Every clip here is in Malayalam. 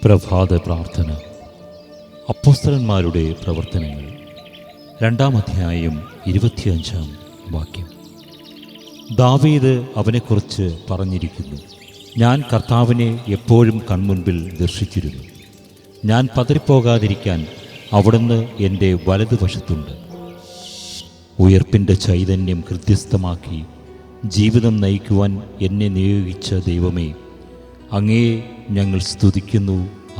പ്രഭാത പ്രാർത്ഥന. അപ്പോസ്തലന്മാരുടെ പ്രവർത്തനങ്ങൾ 2-ാം അധ്യായം 25-ാം വാക്യം. ദാവീദ് അവനെക്കുറിച്ച് പറഞ്ഞിരിക്കുന്നു: ഞാൻ കർത്താവിനെ എപ്പോഴും കൺമുൻപിൽ ദർശിച്ചിരുന്നു. ഞാൻ പതറിപ്പോകാതിരിക്കാൻ അവിടുന്ന് എൻ്റെ വലതുവശത്തുണ്ട്. ഉയർപ്പിൻ്റെ ചൈതന്യം ഹൃദ്യസ്ഥമാക്കി ജീവിതം നയിക്കുവാൻ എന്നെ നിയോഗിച്ച ദൈവമേ, അങ്ങയെ ഞങ്ങൾ സ്തുതിക്കുന്നു,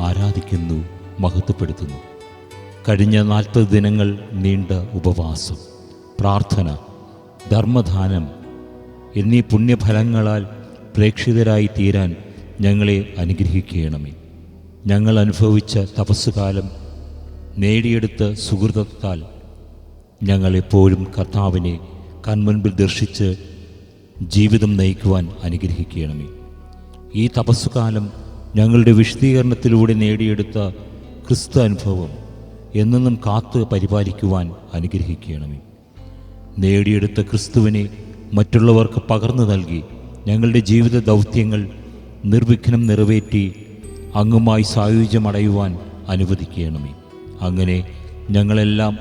ആരാധിക്കുന്നു, മഹത്വപ്പെടുത്തുന്നു. കഴിഞ്ഞ 40 ദിനങ്ങൾ നീണ്ട ഉപവാസം, പ്രാർത്ഥന, ധർമ്മദാനം എന്നീ പുണ്യഫലങ്ങളാൽ പ്രേക്ഷിതരായി തീരാൻ ഞങ്ങളെ അനുഗ്രഹിക്കണമേ. ഞങ്ങൾ അനുഭവിച്ച തപസ്സുകാലം, നേടിയെടുത്ത സുഹൃതത്താൽ ഞങ്ങളെപ്പോഴും കർത്താവിനെ കൺമുൻപിൽ ദർശിച്ച് ജീവിതം നയിക്കുവാൻ അനുഗ്രഹിക്കണമേ. ഈ തപസ്സുകാലം ഞങ്ങളുടെ വിശദീകരണത്തിലൂടെ നേടിയെടുത്ത ക്രിസ്തു അനുഭവം എന്നെന്നും കാത്ത് പരിപാലിക്കുവാൻ അനുഗ്രഹിക്കണമേ. നേടിയെടുത്ത ക്രിസ്തുവിനെ മറ്റുള്ളവർക്ക് പകർന്നു നൽകി ഞങ്ങളുടെ ജീവിത ദൗത്യങ്ങൾ നിർവിഘ്നം നിറവേറ്റി അങ്ങുമായി സായുജ്യമടയുവാൻ അനുവദിക്കണമേ. അങ്ങനെ ഞങ്ങളെല്ലാം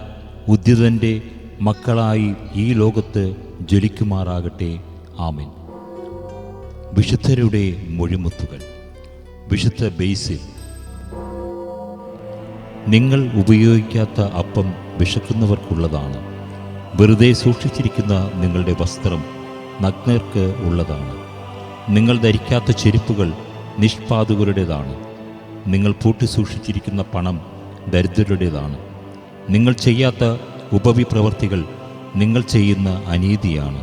ഉദ്ധിതൻ്റെ മക്കളായി ഈ ലോകത്ത് ജ്വലിക്കുമാറാകട്ടെ. ആമേൻ. വിശുദ്ധരുടെ മൊഴിമുത്തുകൾ. വിശുദ്ധ ബേസിൽ. നിങ്ങൾ ഉപയോഗിക്കാത്ത അപ്പം വിശക്കുന്നവർക്കുള്ളതാണ്. വെറുതെ സൂക്ഷിച്ചിരിക്കുന്ന നിങ്ങളുടെ വസ്ത്രം നഗ്നർക്ക് ഉള്ളതാണ്. നിങ്ങൾ ധരിക്കാത്ത ചെരുപ്പുകൾ നിഷ്പാദകരുടേതാണ്. നിങ്ങൾ പൂട്ടി സൂക്ഷിച്ചിരിക്കുന്ന പണം ദരിദ്രരുടേതാണ്. നിങ്ങൾ ചെയ്യാത്ത ഉപവിപ്രവർത്തികൾ നിങ്ങൾ ചെയ്യുന്ന അനീതിയാണ്.